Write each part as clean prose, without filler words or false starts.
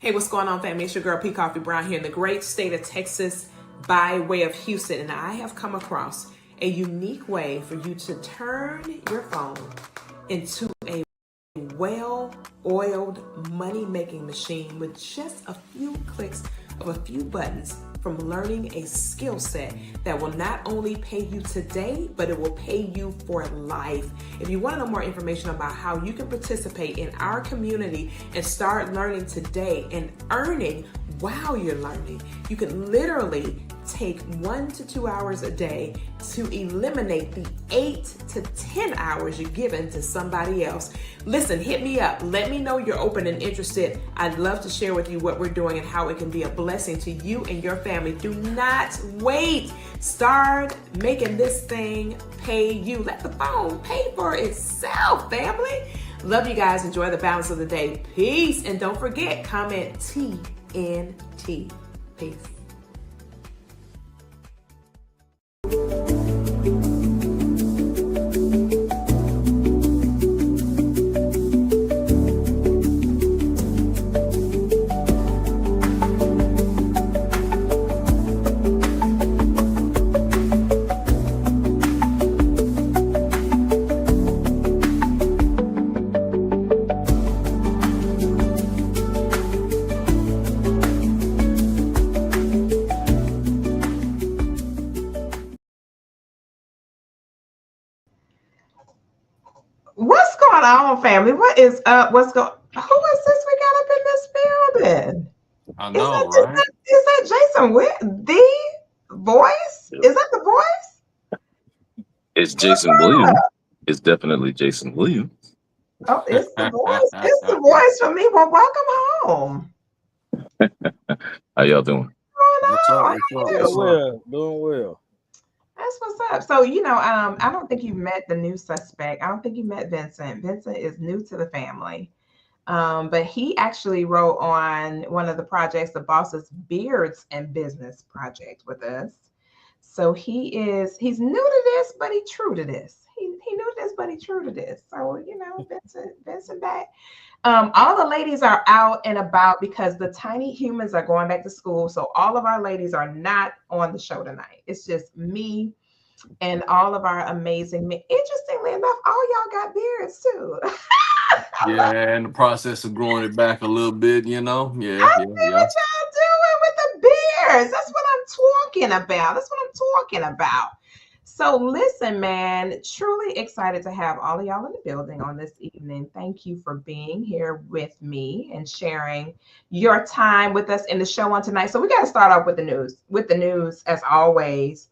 Hey, what's going on, family? It's your girl P. Koffe Brown here in the great state of Texas by way of Houston. And I have come across a unique way for you to turn your phone into a well-oiled money-making machine with just a few clicks of a few buttons from learning a skill set that will not only pay you today, but it will pay you for life. If you want to know more information about how you can participate in our community and start learning today and earning while you're learning, you can literally take 1 to 2 hours a day to eliminate the 8 to 10 hours you're giving to somebody else. Listen, hit me up. Let me know you're open and interested. I'd love to share with you what we're doing and how it can be a blessing to you and your family. Do not wait. Start making this thing pay you. Let the phone pay for itself, family. Love you guys. Enjoy the balance of the day. Peace. And don't forget, comment TNT. Peace. What's going on, family? What is up? Who is this we got up in this building? I know, right? Is that Jason the voice? Is that the voice? It's Jason Williams. It's definitely Jason Williams. Oh, it's the voice. It's the voice for me. Well, welcome home. How y'all doing? Doing well. That's what's up. So, I don't think you met the new suspect. I don't think you met Vincent. Vincent is new to the family. But he actually wrote on one of the projects, the Boss's Beards and Business project with us. So he's new to this, but he's true to this. He knew this, but he's true to this. So, Vincent back. All the ladies are out and about because the tiny humans are going back to school. So all of our ladies are not on the show tonight. It's just me and all of our amazing men. Interestingly enough, all y'all got beards too. Yeah, in the process of growing it back a little bit, Yeah. I see what y'all doing with the beards. That's what I'm talking about. So listen, man, truly excited to have all of y'all in the building on this evening. Thank you for being here with me and sharing your time with us in the show on tonight. So we got to start off with the news as always.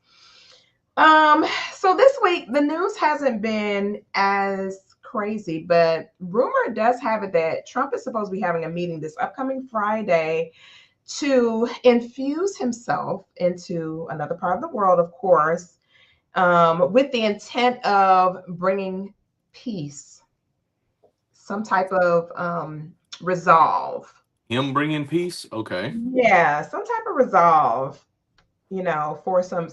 So this week, the news hasn't been as crazy, but rumor does have it that Trump is supposed to be having a meeting this upcoming Friday to infuse himself into another part of the world, of course, with the intent of bringing peace, some type of resolve. Him bringing peace? Okay. Yeah, some type of resolve, for some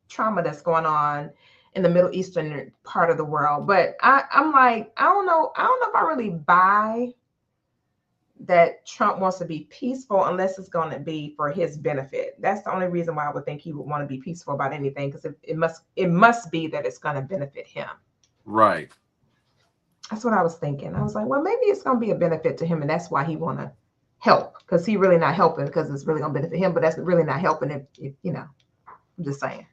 trauma that's going on in the Middle Eastern part of the world. But I'm like, I don't know if I really buy that Trump wants to be peaceful unless it's going to be for his benefit. That's the only reason why I would think he would want to be peaceful about anything, because it must be that it's going to benefit him. Right. That's what I was thinking. I was like, well, maybe it's going to be a benefit to him, and that's why he want to help, because he really not helping because it's really going to benefit him, but that's really not helping if I'm just saying.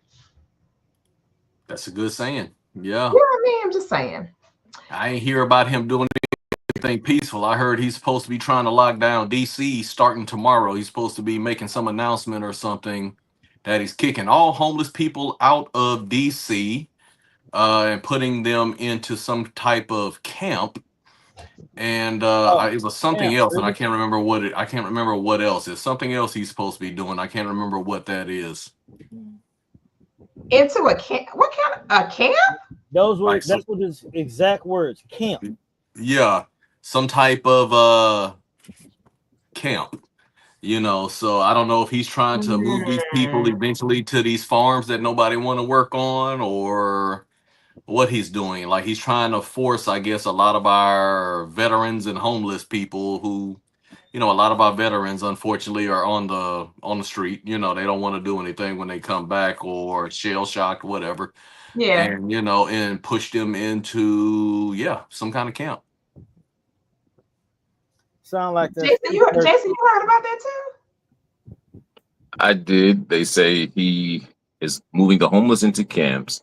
That's a good saying. Yeah. You know what I mean? I'm just saying. I ain't hear about him doing anything peaceful. I heard he's supposed to be trying to lock down DC starting tomorrow. He's supposed to be making some announcement or something that he's kicking all homeless people out of DC and putting them into some type of camp. And it was something else, and I can't remember what else. It's something else he's supposed to be doing. I can't remember what that is. Into a camp? What kind of a camp? That's what his exact words. Camp. Yeah, some type of camp. So I don't know if he's trying to move these people eventually to these farms that nobody want to work on, or what he's doing. Like, he's trying to force, I guess, a lot of our veterans and homeless people who you know, a lot of our veterans, unfortunately, are on the street. You know, they don't want to do anything when they come back or shell shocked, whatever, Yeah. and you know, and push them into some kind of camp. Sound like that's Jason, you heard about that too? I did. They say he is moving the homeless into camps,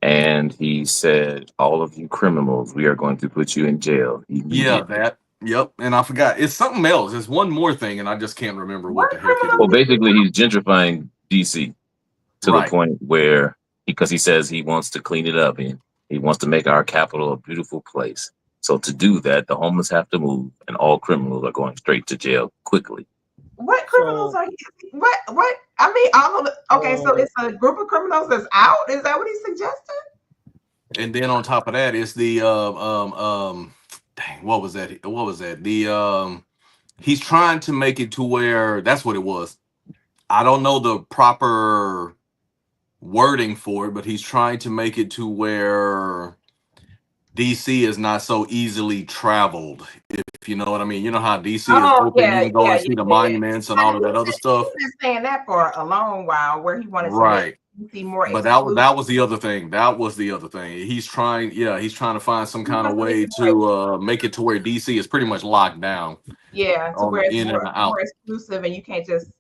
and he said, "All of you criminals, we are going to put you in jail Yeah, immediately." that. Yep, and I forgot. It's something else. It's one more thing, and I just can't remember what What the heck it Well, is. criminals? basically, he's gentrifying DC to the Right. point where, because he says he wants to clean it up and he wants to make our capital a beautiful place. So to do that, the homeless have to move, and all criminals are going straight to jail quickly. What criminals so. are what? I mean, all of the, okay, so So it's a group of criminals that's out. Is that what he's suggesting? And then on top of that is the dang, what was that? What was that? The he's trying to make it to where that's what it was. I don't know the proper wording for it, but he's trying to make it to where DC is not so easily traveled, if you know what I mean. You know how DC is Oh open, you yeah, can go yeah, and yeah, see the yeah. monuments and all of that other He's stuff. been saying that for a long while, where he wanted to make Right. DC more But exclusive. that was the other thing. That was the other thing. He's trying to find some He kind of wants to make way it more, to make it to where DC is pretty much locked down yeah, to on where the it's in and more out. exclusive, and you can't just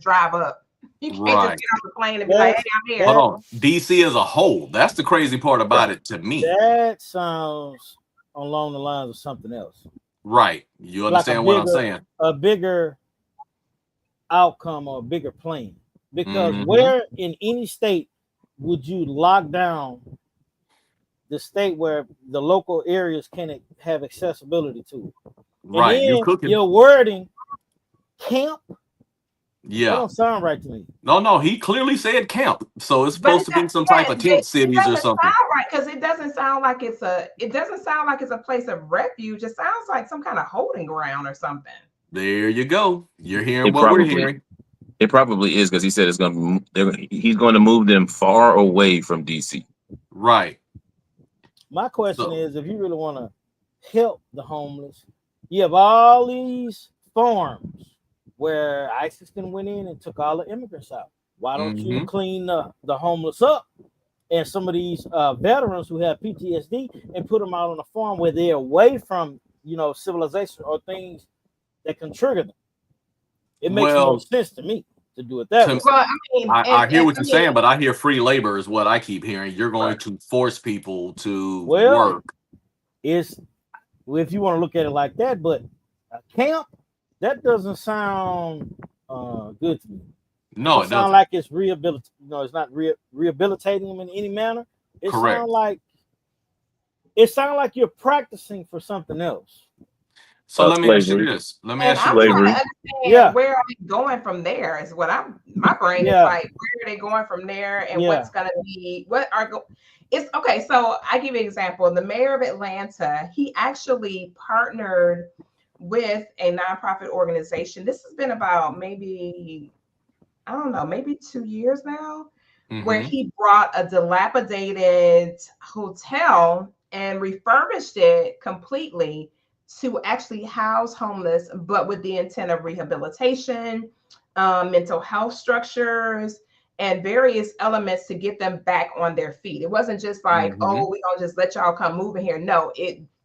drive up. You can't just Right. get off the plane and be like, that's "Hey, I'm Hold here." that on. DC as a whole. That's the crazy part about it to me. that sounds along the lines of something else, Right. You like understand what I'm saying? a bigger outcome or a bigger plan. Because Hmm. where in any state would you lock down the state where the local areas can have accessibility to it? And Right. You're then cooking. your wording, camp, that Yeah. don't sound right to me. No, he clearly said camp. So it's But supposed to be some type of tent it cities or doesn't something. sound right, because it doesn't sound like it's a place of refuge. It sounds like some kind of holding ground or something. There you go. You're hearing It what we're probably hearing. it probably is because he said it's going to he's going to move them far away from DC. Right. My question So is, if you really want to help the homeless, you have all these farms where ISIS then went in and took all the immigrants out. Why don't you hmm clean the homeless up and some of these veterans who have PTSD and put them out on a farm where they're away from civilization or things that can trigger them? It makes more well sense to me to do it that to way. Well, I mean, I hear what I you're mean, saying, but I hear free labor is what I keep hearing. You're Right. going to force people to Well, work. it's if you want to look at it like that, but a camp, that doesn't sound good to me. It No, don't it sound doesn't. like it's rehabilitating. It's not rehabilitating them in any manner. It sounds Correct. like you're practicing for something else. So let me ask you Slavery. this. Let me and ask you I'm this. trying to Slavery. understand, Yeah, where are they going from there? Is what my brain is yeah, like. Where are they going from there, and yeah. what's going to be what are go? It's okay. So I give you an example. The mayor of Atlanta, he actually partnered with a nonprofit organization. This has been about maybe, I don't know, maybe 2 years now, where Hmm. he brought a dilapidated hotel and refurbished it completely to actually house homeless, but with the intent of rehabilitation, mental health structures, and various elements to get them back on their feet. It wasn't just like, Hmm. oh, we gonna just let y'all come move in here. No,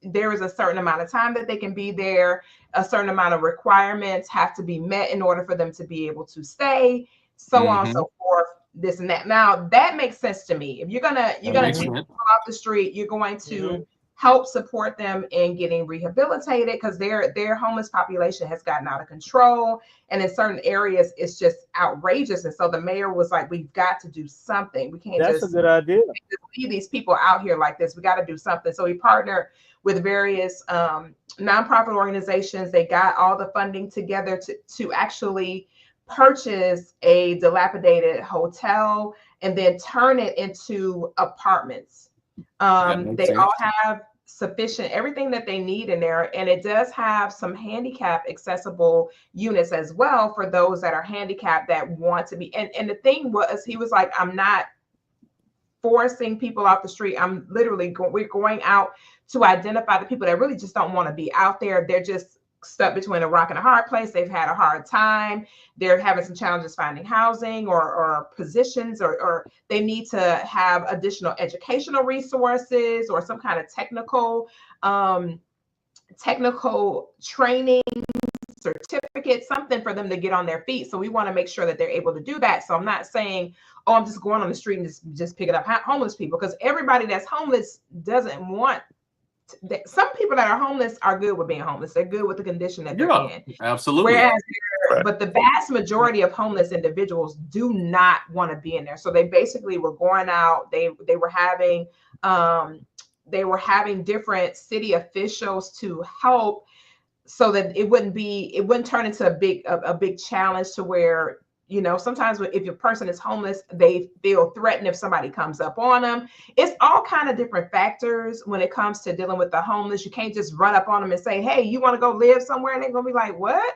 there is a certain amount of time that they can be there. A certain amount of requirements have to be met in order for them to be able to stay, so on and Hmm. so forth, this and that. Now that makes sense to me. If you're That gonna makes take Mm-hmm, sense. people off the street, you're going mm-hmm. to help support them in getting rehabilitated, because their homeless population has gotten out of control, and in certain areas it's just outrageous. And so the mayor was like, we've got to do something. We can't That's a just good idea. leave these people out here like this. We got to do something. So he partnered with various nonprofit organizations. They got all the funding together to actually purchase a dilapidated hotel and then turn it into apartments. That makes They all sense. have sufficient everything that they need in there, and it does have some handicap accessible units as well for those that are handicapped that want to be. And the thing was, he was like, I'm not forcing people off the street. We're going out to identify the people that really just don't want to be out there. They're just stuck between a rock and a hard place. They've had a hard time. They're having some challenges finding housing or positions, or they need to have additional educational resources or some kind of technical training certificate, something for them to get on their feet. So we want to make sure that they're able to do that. So I'm not saying, oh, I'm just going on the street and just picking up homeless people, because everybody that's homeless doesn't want some people that are homeless are good with being homeless. They're good with the condition that they're in. Absolutely. Whereas, but the vast majority of homeless individuals do not want to be in there. So they basically were going out. They were having different city officials to help, so that it wouldn't turn into a big challenge to where, you know, sometimes if a person is homeless, they feel threatened if somebody comes up on them. It's all kind of different factors when it comes to dealing with the homeless. You can't just run up on them and say, hey, you want to go live somewhere? And they're going to be like, what?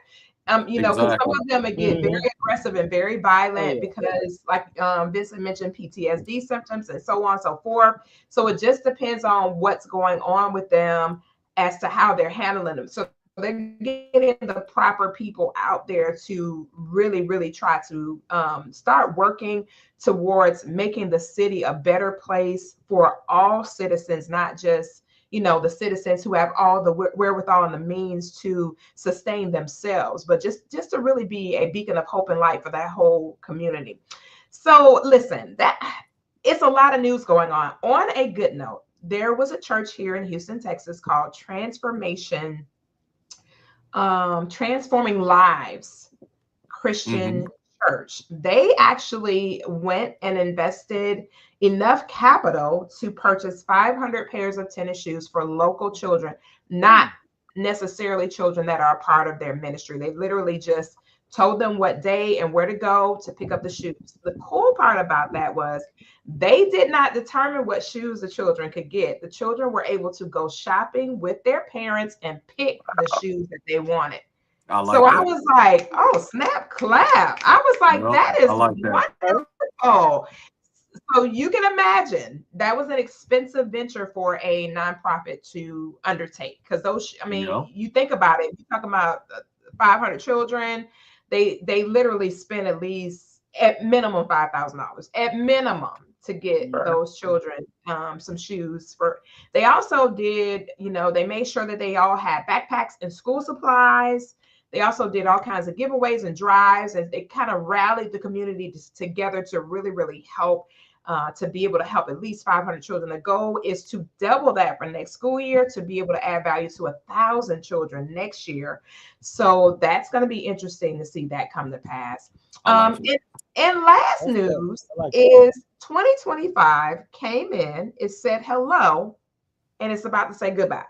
You know, because some of them get very aggressive and very violent because, like Vincent mentioned, PTSD symptoms and so on and so forth. So it just depends on what's going on with them as to how they're handling them. So they're getting the proper people out there to really, really try to start working towards making the city a better place for all citizens, not just, you know, the citizens who have all the wherewithal and the means to sustain themselves, but just to really be a beacon of hope and light for that whole community. So listen, it's a lot of news going on. On a good note, there was a church here in Houston, Texas called Transforming Lives Christian Church. They actually went and invested enough capital to purchase 500 pairs of tennis shoes for local children, not necessarily children that are a part of their ministry. They literally just told them what day and where to go to pick up the shoes. The cool part about that was they did not determine what shoes the children could get. The children were able to go shopping with their parents and pick the shoes that they wanted. I was like, oh, snap, clap. I was like, that is wonderful. So you can imagine that was an expensive venture for a nonprofit to undertake, because those, I mean, you think about it, you're talking about 500 children. They literally spend at minimum $5,000 at minimum to get those children some shoes. They also did, you know, they made sure that they all had backpacks and school supplies. They also did all kinds of giveaways and drives, and they kind of rallied the community together to really, really help, to be able to help at least 500 children. The goal is to double that for next school year, to be able to add value to 1,000 children next year. So that's going to be interesting to see that come to pass. And last news is 2025 came in, it said hello, and it's about to say goodbye.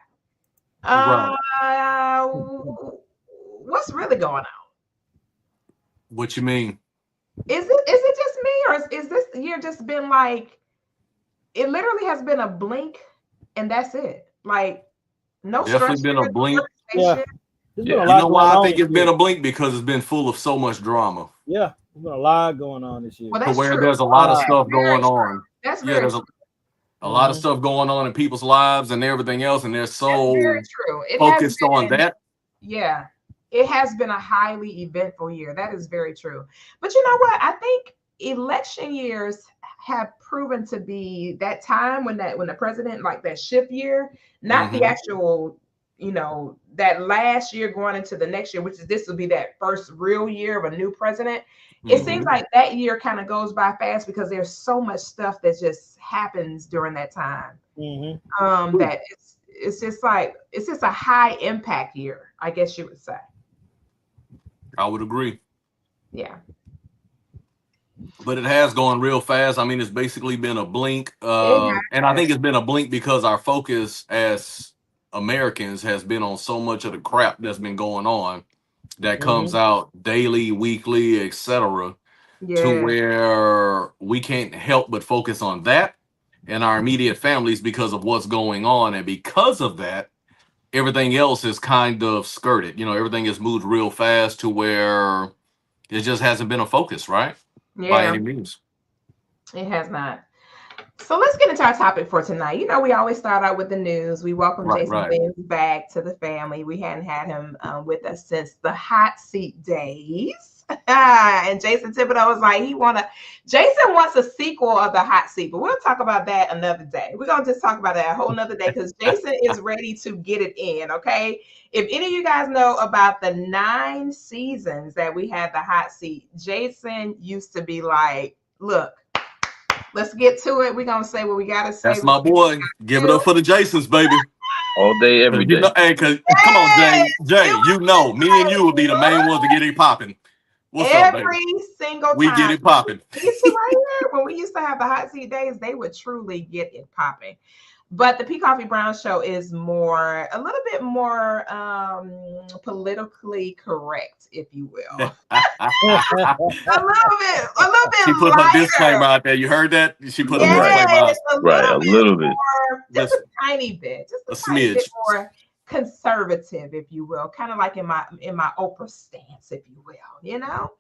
What's really going on? What you mean? Is it just me, or is this year just been like, it literally has been a blink and that's it? Like, no, definitely been a blink. Yeah. You know why I think it's been a blink? Because it's been full of so much drama. Yeah, there's been a lot going on this year. Well, where there's a lot of stuff going on. That's very there's a lot of stuff going on in people's lives and everything else, and they're so focused on that. Yeah. It has been a highly eventful year. That is very true. But you know what? I think election years have proven to be that time when the president, like that shift year, not the actual, you know, that last year going into the next year, this will be that first real year of a new president. It seems like that year kind of goes by fast because there's so much stuff that just happens during that time. That it's just a high impact year, I guess you would say. I would agree. Yeah. But it has gone real fast. I mean, it's basically been a blink. And I think it's been a blink because our focus as Americans has been on so much of the crap that's been going on that comes out daily, weekly, etc. To where we can't help but focus on that and our immediate families because of what's going on. And because of that, everything else is kind of skirted. You know, everything has moved real fast to where it just hasn't been a focus, right? By any means. It has not. So let's get into our topic for tonight. You know, we always start out with the news. We welcome Right, Jason right. Williams back to the family. We hadn't had him with us since the hot seat days. And Jason Thibodeau was like, Jason wants a sequel of the hot seat, but we'll talk about that another day. We're going to just talk about that a whole nother day because Jason is ready to get it in, okay? If any of you guys know about the 9 seasons that we had the hot seat, Jason used to be like, look, let's get to it. We're gonna say what we gotta say. That's my boy. Give it Do. up for the Jasons, baby. All day, every You day. know, hey, come on, Yes, Jay. it You know, me and you will be the main ones to get it popping. What's up, baby? every single We get time. it popping. Used to right here when we used to have the hot seat days, they would truly get it popping. But the P Coffee Brown show is a little bit more politically correct, if you will. A little She bit put her disclaimer lighter. out there. You heard that? She put her Right. disclaimer out. Yes, a Right. little A bit little bit. more, just Just a tiny bit, just a a tiny bit smidge. more conservative, if you will, kind of like in my Oprah stance, if you will, you know.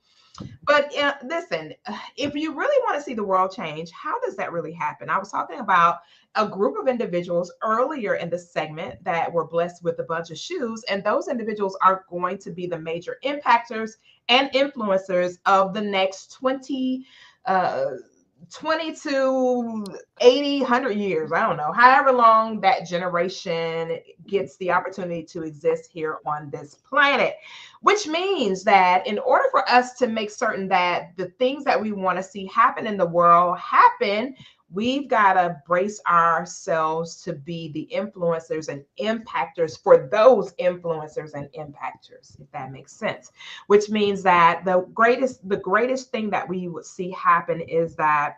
But listen, if you really want to see the world change, how does that really happen? I was talking about a group of individuals earlier in the segment that were blessed with a bunch of shoes, and those individuals are going to be the major impactors and influencers of the next 20 to 80, 100 years. I don't know, however long that generation gets the opportunity to exist here on this planet, which means that in order for us to make certain that the things that we want to see happen in the world happen, we've got to brace ourselves to be the influencers and impactors for those influencers and impactors, if that makes sense. Which means that the greatest thing that we would see happen is that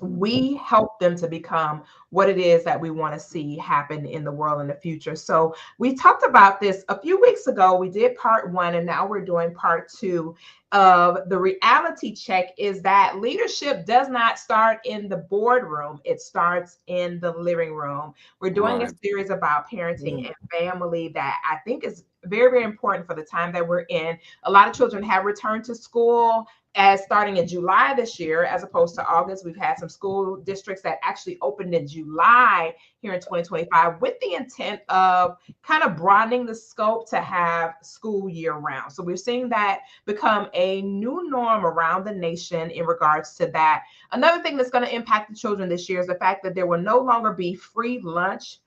we help them to become what it is that we want to see happen in the world in the future. So we talked about this a few weeks ago. We did part 1, and now we're doing part 2 of the reality check. Is that leadership does not start in the boardroom, it starts in the living room. We're doing a Right. series about parenting and family that I think is very, very important for the time that we're in. A lot of children have returned to school as starting in July this year, as opposed to August. We've had some school districts that actually opened in July here in 2025 with the intent of kind of broadening the scope to have school year round. So we're seeing that become a new norm around the nation in regards to that. Another thing that's going to impact the children this year is the fact that there will no longer be free lunch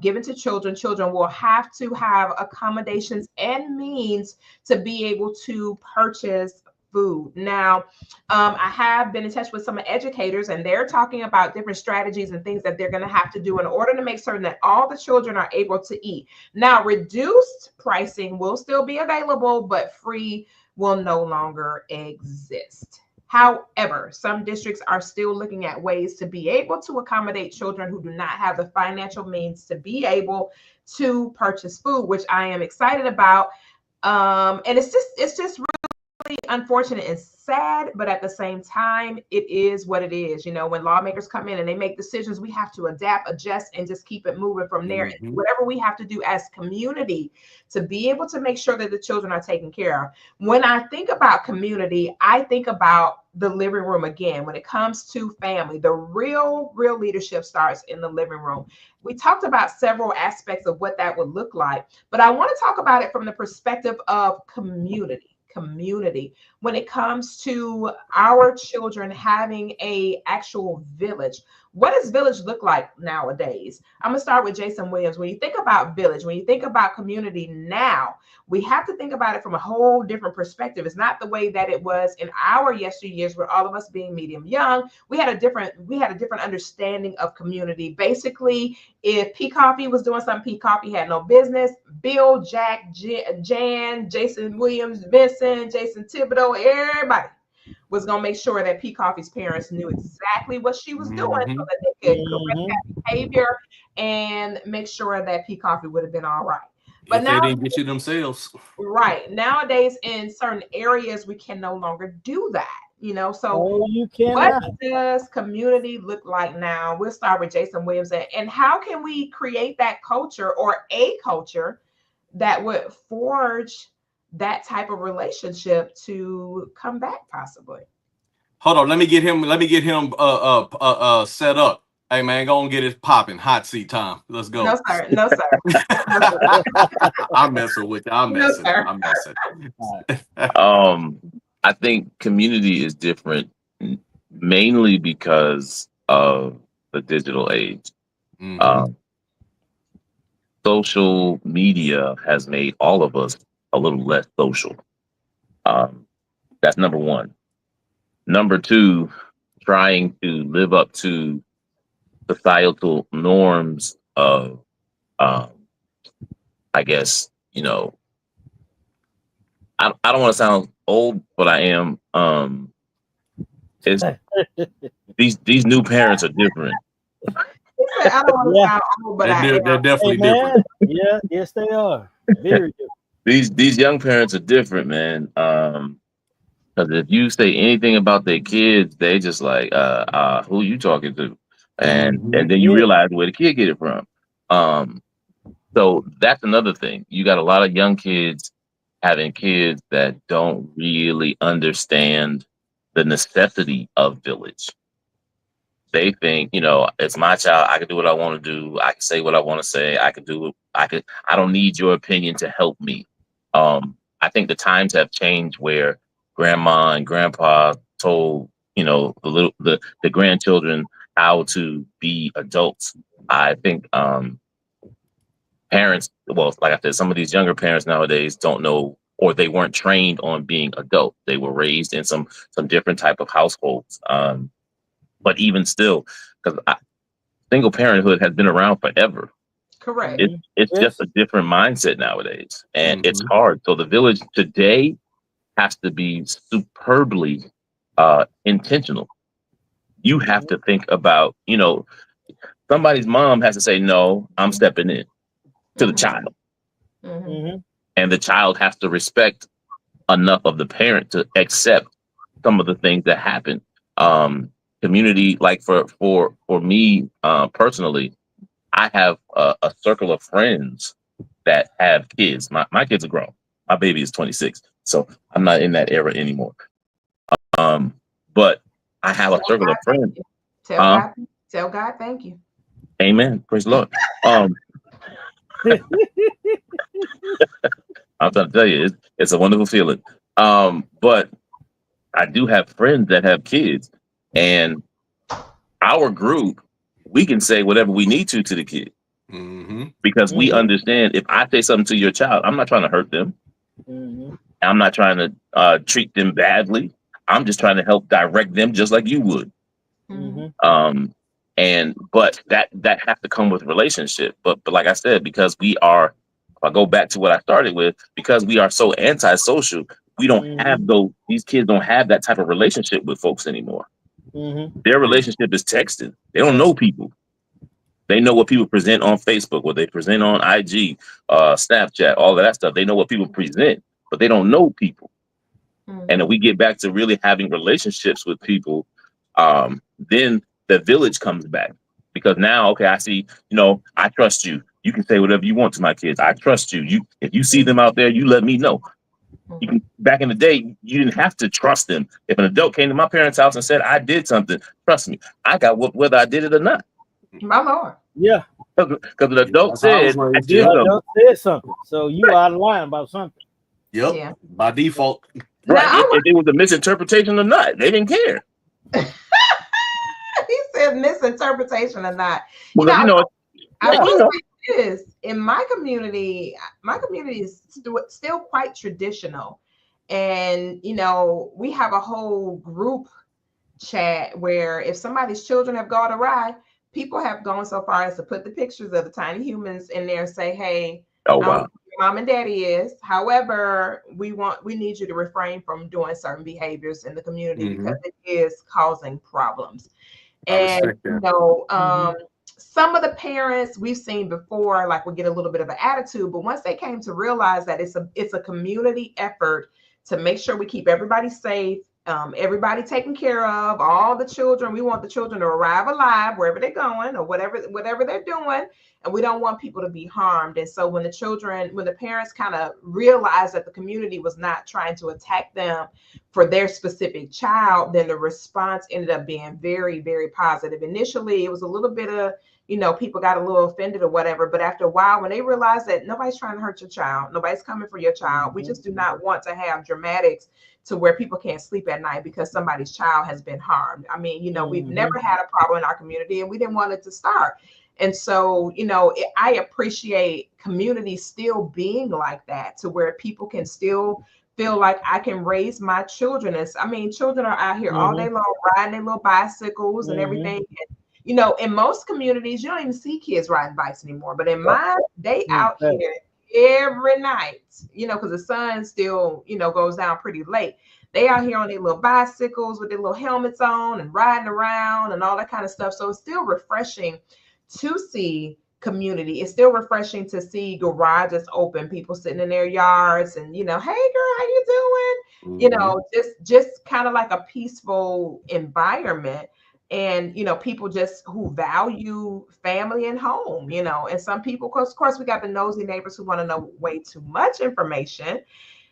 given to children. Children will have to have accommodations and means to be able to purchase food. Now, I have been in touch with some educators, and they're talking about different strategies and things that they're going to have to do in order to make certain that all the children are able to eat. Now, reduced pricing will still be available, but free will no longer exist. However, some districts are still looking at ways to be able to accommodate children who do not have the financial means to be able to purchase food, which I am excited about. And it's just unfortunate and sad, but at the same time, it is what it is. You know, when lawmakers come in and they make decisions, we have to adapt, adjust, and just keep it moving from there. Mhm. Whatever we have to do as community to be able to make sure that the children are taken care of. When I think about community, I think about the living room again. When it comes to family, the real leadership starts in the living room. We talked about several aspects of what that would look like, but I want to talk about it from the perspective of community. When it comes to our children having a actual village, what does village look like nowadays? I'm gonna start with Jason Williams. When you think about village, when you think about community now, we have to think about it from a whole different perspective. It's not the way that it was in our yesteryears, where all of us being medium young, we had a different understanding of community. Basically, if P Coffee was doing something P Coffee had no business, Bill, Jack, Jan, Jason Williams, Vincent, Jason Thibodeau, everybody was going to make sure that P Coffee's parents knew exactly what she was doing so that they could correct that behavior and make sure that P Coffee would have been all right. But If they now, didn't get you themselves. right, nowadays in certain areas, we can no longer do that, you know. So you what cannot. does community look like now? We'll start with Jason Williams. And how can we create that culture or a culture that would forge that type of relationship to come back possibly? Hold on, let me get him set up. Hey man, go and get it popping. Hot seat time. Let's No, go. sir. No, sir. No, sir. I'm messing with you. I'm No, messing. sir. I'm messing. I think community is different mainly because of the digital age. Mhm. Social media has made all of us a little less social. That's number one. Number two, trying to live up to societal norms of, um, I guess, I don't want to sound old, but I am. It's these new parents are different. He said, I don't want to Yeah. sound old, but I am. They're Hey definitely different. man, yeah, yes they are. Very different. These young parents are different, man. Because if you say anything about their kids, they just like, who you talking to? And then you Yeah. realize where the kid get it from. So that's another thing. You got a lot of young kids having kids that don't really understand the necessity of village. They think, it's my child. I can do what I want to do. I can say what I want to say. I can do it. I don't need your opinion to help me. I think the times have changed where grandma and grandpa told, the grandchildren how to be adults. I think parents, well, like I said, some of these younger parents nowadays don't know, or they weren't trained on being adult. They were raised in some different type of households. But even still, because single parenthood has been around forever. Correct. It's just Yes. a different mindset nowadays, and it's Mhm. hard. So the village today has to be superbly intentional. You have to think about, somebody's mom has to say, "No, I'm stepping in," to the Mhm. child, Mm-hmm. and the child has to respect enough of the parent to accept some of the things that happen. Community, like for me personally, I have a circle of friends that have kids. My kids are grown. My baby is 26, so I'm not in that era anymore. Um, but I have a Tell circle God of thank friends. you. Tell Uh, God. Tell God thank you. Amen. Praise the Lord. I'm trying to tell you, it's a wonderful feeling. But I do have friends that have kids, and our group, we can say whatever we need to the kid Mhm. because we Mm-hmm. understand if I say something to your child, I'm not trying to hurt them. Mm-hmm. I'm not trying to treat them badly. I'm just trying to help direct them just like you would. Mhm. Mm-hmm. But that has to come with relationship. But like I said, because we are, if I go back to what I started with, because we are so antisocial, we don't have Mm-hmm. these kids don't have that type of relationship with folks anymore. Mm-hmm. Their True. relationship is texting. They don't know people. They know what people present on Facebook, what they present on IG, Snapchat, all of that stuff. They know what people present, but they don't know people. And if Mhm. we get back to really having relationships with people, then the village comes back. Because now, okay, I see, I trust you. You can say whatever you want to my kids. I trust you. If you see them out there, you let me know. You Mhm. can, back in the day, you didn't have to trust them. If an adult came to my parents' house and said I did something, trust me, I got whether I did it or not. My Lord. Yeah. Because an Yeah, adult that's how I was said I raised. did Yep. something. Adult said something, so you Right. out of line about something. Yep. Yeah. By default. Now Right. I If it was a misinterpretation or not, they didn't care. he said misinterpretation or not. You know, Because I Yeah. will say this in my community is still quite traditional. And, we have a whole group chat where if somebody's children have gone awry, people have gone so far as to put the pictures of the tiny humans in there and say, hey, oh I don't know wow. who your mom and daddy is. However, we need you to refrain from doing certain behaviors in the community because Mhm. it is causing problems. I And respect that. Mm-hmm. some of the parents we've seen before, like, would get a little bit of an attitude, but once they came to realize that it's a community effort to make sure we keep everybody safe, everybody taken care of, all the children. We want the children to arrive alive wherever they're going or whatever they're doing, and we don't want people to be harmed. And so when the parents kind of realized that the community was not trying to attack them for their specific child, then the response ended up being very, very positive. Initially, it was a little bit of, people got a little offended or whatever. But after a while, when they realized that nobody's trying to hurt your child, nobody's coming for your child, we just do not want to have dramatics to where people can't sleep at night because somebody's child has been harmed. I mean, we've never had a problem in our community and we didn't want it to start. And so, I appreciate communities still being like that, to where people can still feel like I can raise my children. Children are out here all day long riding their little bicycles and everything. And, in most communities, you don't even see kids riding bikes anymore. But in mine, they out here every night, because the sun still, goes down pretty late. They out here on their little bicycles with their little helmets on and riding around and all that kind of stuff. So it's still refreshing to see community. It's still refreshing to see garages open, people sitting in their yards and, hey girl, how you doing? Just kind of like a peaceful environment. And, people just who value family and home, and some people, of course, we got the nosy neighbors who want to know way too much information.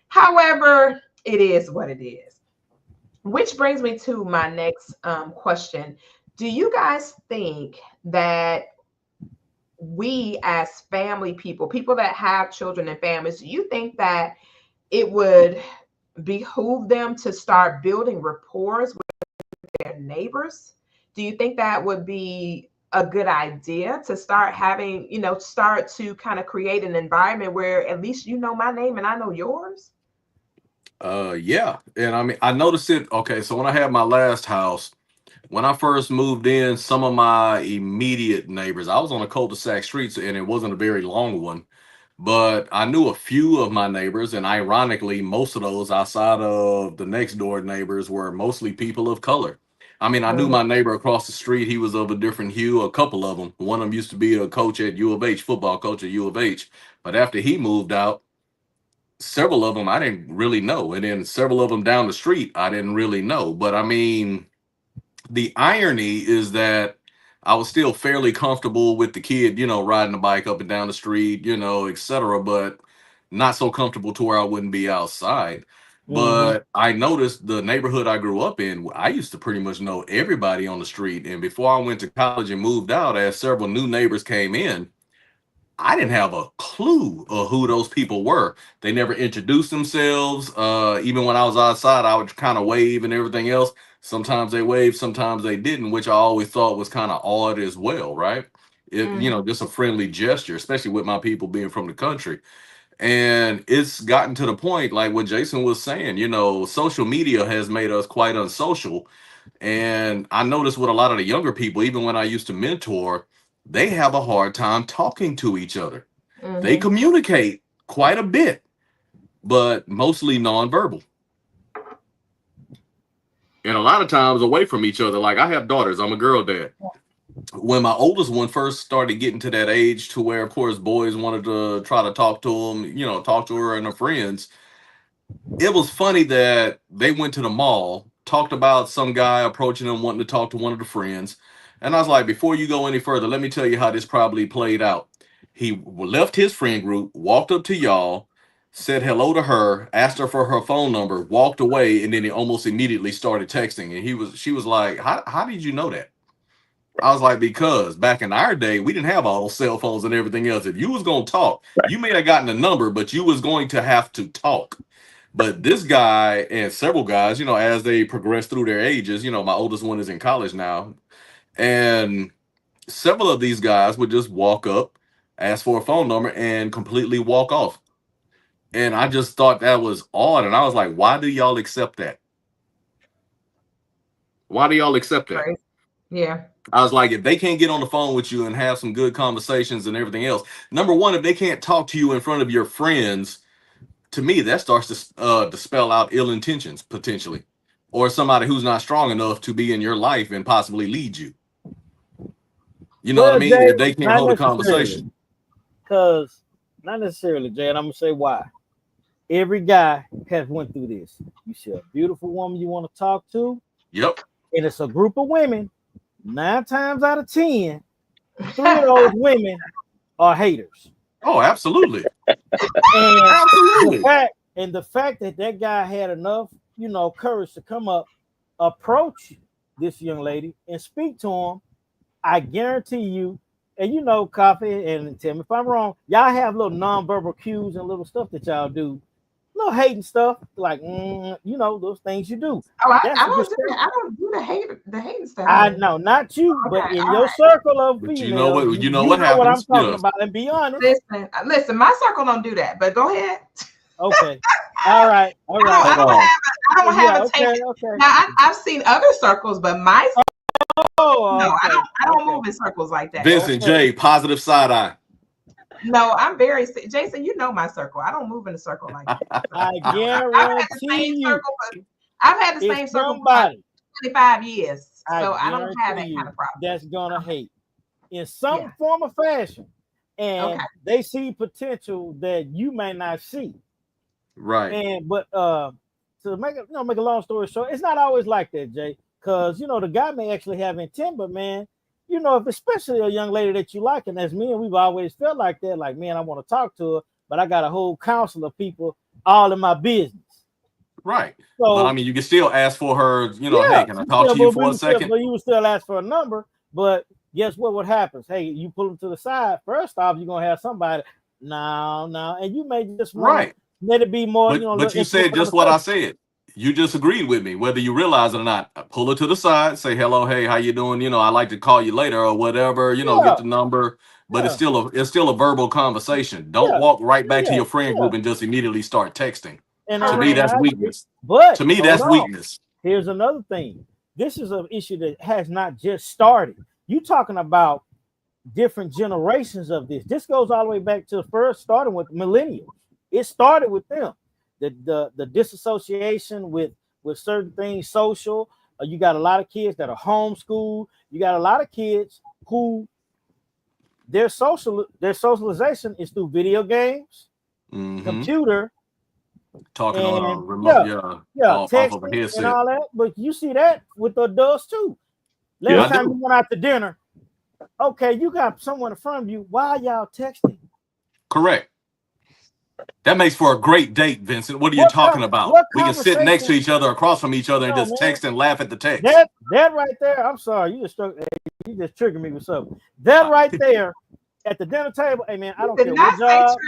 However, it is what it is. Which brings me to my next question. Do you guys think that we as family people that have children and families, do you think that it would behoove them to start building rapport with their neighbors? Do you think that would be a good idea to start having, start to kind of create an environment where at least my name and I know yours? Yeah. And I noticed it. Okay, so when I had my last house, when I first moved in, some of my immediate neighbors, I was on a cul-de-sac street, and it wasn't a very long one, but I knew a few of my neighbors, and ironically, most of those outside of the next door neighbors were mostly people of color. I knew my neighbor across the street. He was of a different hue, a couple of them. One of them used to be a coach at U of H, football coach at U of H. But after he moved out, several of them I didn't really know. And then several of them down the street, I didn't really know. But the irony is that I was still fairly comfortable with the kid, riding the bike up and down the street, etc. But not so comfortable to where I wouldn't be outside. But I noticed the neighborhood I grew up in, I used to pretty much know everybody on the street. And before I went to college and moved out, as several new neighbors came in, I didn't have a clue of who those people were. They never introduced themselves. Even when I was outside, I would kind of wave and everything else. Sometimes they waved, sometimes they didn't, which I always thought was kind of odd as well, right? Just a friendly gesture, especially with my people being from the country. And it's gotten to the point, like what Jason was saying, social media has made us quite unsocial. And I noticed with a lot of the younger people, even when I used to mentor, they have a hard time talking to each other. They communicate quite a bit, but mostly nonverbal. And a lot of times away from each other. Like, I have daughters, I'm a girl dad. When my oldest one first started getting to that age to where, of course, boys wanted to try to talk to them, talk to her and her friends, it was funny that they went to the mall, talked about some guy approaching them, wanting to talk to one of the friends. And I was like, before you go any further, let me tell you how this probably played out. He left his friend group, walked up to y'all, said hello to her, asked her for her phone number, walked away, and then he almost immediately started texting. And she was like, how did you know that? I was like, because back in our day, we didn't have all those cell phones and everything else. If you was going to talk, you may have gotten a number, but you was going to have to talk. But this guy and several guys, as they progress through their ages, my oldest one is in college now. And several of these guys would just walk up, ask for a phone number, and completely walk off. And I just thought that was odd. And I was like, why do y'all accept that? Why do y'all accept that? Right. Yeah. I was like, if they can't get on the phone with you and have some good conversations and everything else, number one, if they can't talk to you in front of your friends, to me, that starts to spell out ill intentions, potentially, or somebody who's not strong enough to be in your life and possibly lead you. You know what I mean? Jay, if they can't hold a conversation. Because, not necessarily, Jay, and I'm going to say why. Every guy has went through this. You see a beautiful woman you want to talk to, Yep. and it's a group of women. 9 times out of 10, 3 of those women are haters. Oh, absolutely. And Absolutely. the fact that that guy had enough, courage to come up, approach this young lady and speak to him, I guarantee you, and Koffe, and tell me if I'm wrong, y'all have little nonverbal cues and little stuff that y'all do, little hating stuff, like those things you do. Oh, I That's a don't good do that. I don't do the hating stuff. I know, not you, but Okay, in all your right. circle of But females, you know what? You know what know what I'm happens? talking Yeah. about. And be honest. Listen, my circle don't do that. But go ahead. Okay. All right. I don't have a taste. Okay. Now I've seen other circles, but my Oh, no, okay. I don't move in circles like that. Vincent J, positive side eye. No, I'm very Jason. You know my circle. I don't move in a circle like that. I No, guarantee you, I've had the same circle for like 25 years, so I don't have that kind of problem. That's gonna hate in some form or fashion, and they see potential that you may not see. Right. But to make a long story short, it's not always like that, Jay. Because the guy may actually have intent, but man, if especially a young lady that you like, and as men, we've always felt like that. Like, man, I want to talk to her, but I got a whole council of people all in my business. Right. So, but I mean, you can still ask for her. Hey, can I talk to you for a second? But you would still ask for a number. But guess what happens? Hey, you pull them to the side. First off, you're gonna have somebody. No, and you may just want to let it be more. But you said just what I said. You just agreed with me, whether you realize it or not. Pull her to the side, say hello, hey, how you doing? I'd like to call you later or whatever. Get the number. But it's still a verbal conversation. Don't walk right back to your friend group and just immediately start texting. And to me, that's weakness. But to me, that's weakness. Here's another thing. This is an issue that has not just started. You talking about different generations of this. This goes all the way back to the first starting with millennials. It started with them. The disassociation with certain things, social. You got a lot of kids that are homeschooled. You got a lot of kids who their socialization is through video games, computer, talking on a remote, off of a headset and all that. But you see that with the adults too. Last time you went out to dinner, okay, you got someone in front of you. Why are y'all texting? Correct. That makes for a great date, Vincent. What are you talking about? We can sit next to each other, across from each other, and just text and laugh at the text. That right there. I'm sorry, you just triggered me with something. That right there at the dinner table. Hey man, I don't care what job.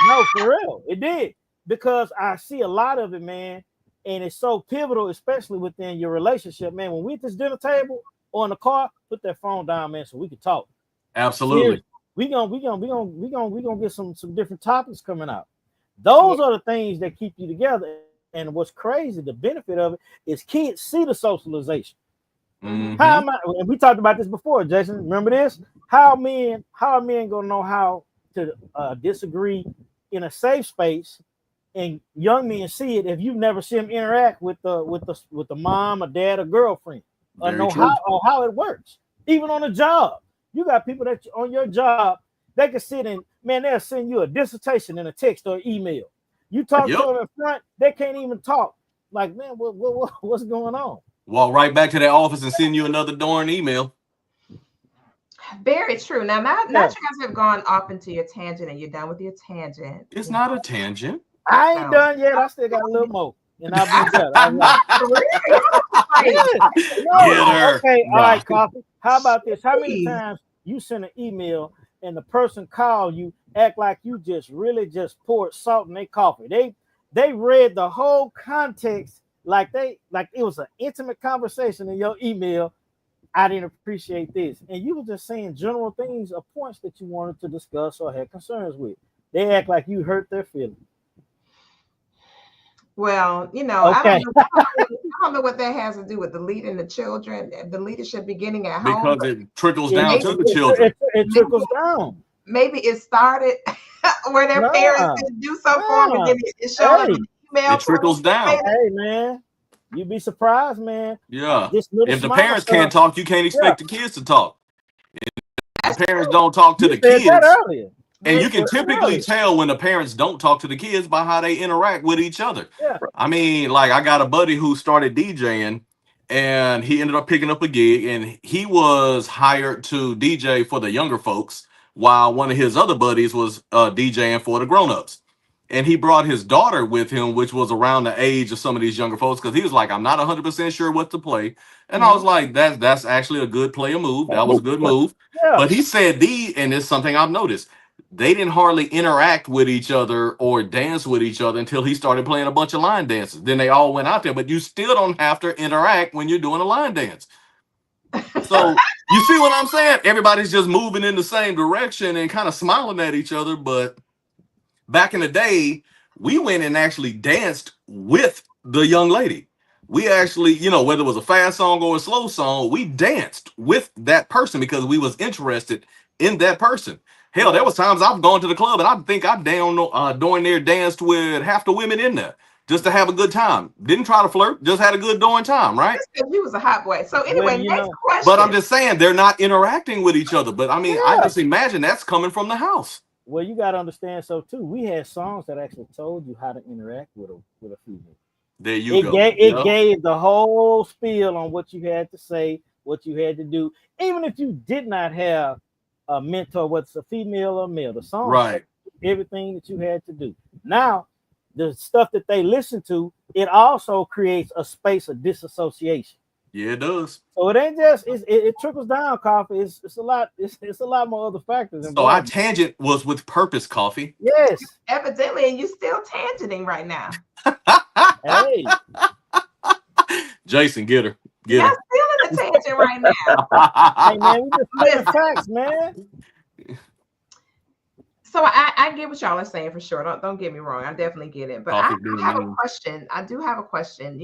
No, for real, it did, because I see a lot of it, man, and it's so pivotal, especially within your relationship, man. When we at this dinner table or in the car, put that phone down, man, so we can talk. Absolutely. Seriously. We gonna get some different topics coming out. Those are the things that keep you together. And what's crazy, the benefit of it is kids see the socialization. How am I? And we talked about this before, Jason. Remember this? How are men gonna know how to disagree in a safe space? And young men see it if you've never seen them interact with the mom or dad or girlfriend, or know how it works. Even on a job. You got people that on your job, they can sit and, man, they'll send you a dissertation in a text or email. You talk to them in front, they can't even talk. Like, man, what's going on? Walk right back to their office and send you another darn email. Very true. Now you guys have gone off into your tangent, and you're done with your tangent. It's not a tangent. I ain't done yet. I still got a little more. And I'll be done. Okay, all right, Koffe. How about this? How many times you send an email and the person call you, act like you just really just poured salt in their coffee? They read the whole context like it was an intimate conversation in your email. I didn't appreciate this. And you were just saying general things or points that you wanted to discuss or had concerns with. They act like you hurt their feelings. Well, I don't know what that has to do with the leading the children, the leadership beginning at home. Because it trickles down to the children. It trickles down. Maybe it started where their parents didn't do something for them, and then it showed up in the email. It trickles down. Hey, man. You'd be surprised, man. Yeah. If the parents can't talk, you can't expect the kids to talk. If the parents don't talk to the kids. That earlier. And you can Well, typically really, tell when the parents don't talk to the kids by how they interact with each other. yeah. I mean, like I got a buddy who started DJing and he ended up picking up a gig and he was hired to DJ for the younger folks while one of his other buddies was DJing for the grown-ups. And he brought his daughter with him, which was around the age of some of these younger folks, because he was like, I'm not 100% sure what to play. And I was like, that's actually a good player move. That was a good move. Yeah. But he said and it's something I've noticed, they didn't hardly interact with each other or dance with each other until he started playing a bunch of line dances. Then they all went out there, but you still don't have to interact when you're doing a line dance. So you see what I'm saying? Everybody's just moving in the same direction and kind of smiling at each other. But back in the day, we went and actually danced with the young lady. We actually, whether it was a fast song or a slow song, we danced with that person because we was interested in that person. Hell, there was times I've gone to the club and I think I during there danced with half the women in there just to have a good time. Didn't try to flirt, just had a good darn time, right? He was a hot boy. So anyway, next question. But I'm just saying they're not interacting with each other. But I mean, I just imagine that's coming from the house. Well, you got to understand so too. We had songs that actually told you how to interact with a female. There you go. It gave the whole spiel on what you had to say, what you had to do, even if you did not have a mentor, whether it's a female or male. The song, right? Everything that you had to do. Now, the stuff that they listen to, it also creates a space of disassociation. Yeah, it does. So it ain't just it trickles down, Koffe. It's a lot. It's a lot more other factors. So our tangent was with purpose, Koffe. Yes, evidently, and you still tangenting right now. Hey, Jason, get her. You're still in the tangent right now. Hey man, we just spitting facts, man. So I get what y'all are saying for sure. Don't get me wrong. I definitely get it. But I have a question. I do have a question.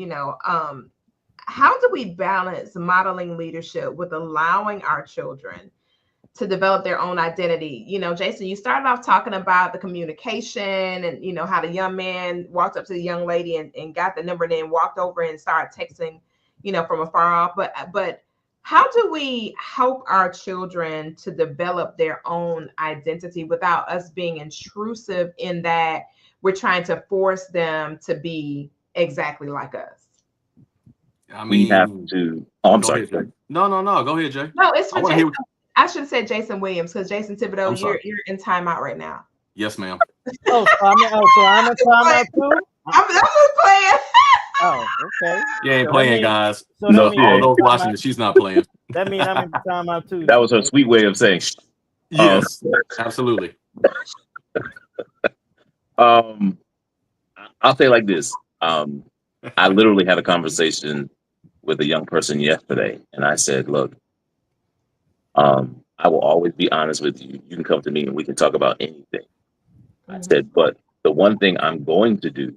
How do we balance modeling leadership with allowing our children to develop their own identity? Jason, you started off talking about the communication and, how the young man walked up to the young lady and got the number, then walked over and started texting, from afar off. But how do we help our children to develop their own identity without us being intrusive in that we're trying to force them to be exactly like us? I mean, we have to. Oh, I'm sorry. Ahead, no. Go ahead, Jay. No, it's for Jason. I should have said Jason Williams because Jason Thibodeau, you're in timeout right now. Yes, ma'am. So I'm in timeout too. I'm just playing. Oh, okay. You ain't playing, guys. So No, all those watching it, she's not playing. That means I'm in timeout too. That was her sweet way of saying. Yes, absolutely. I'll say like this. I literally had a conversation with a young person yesterday, and I said, "Look, I will always be honest with you. You can come to me and we can talk about anything." I said, "But the one thing I'm going to do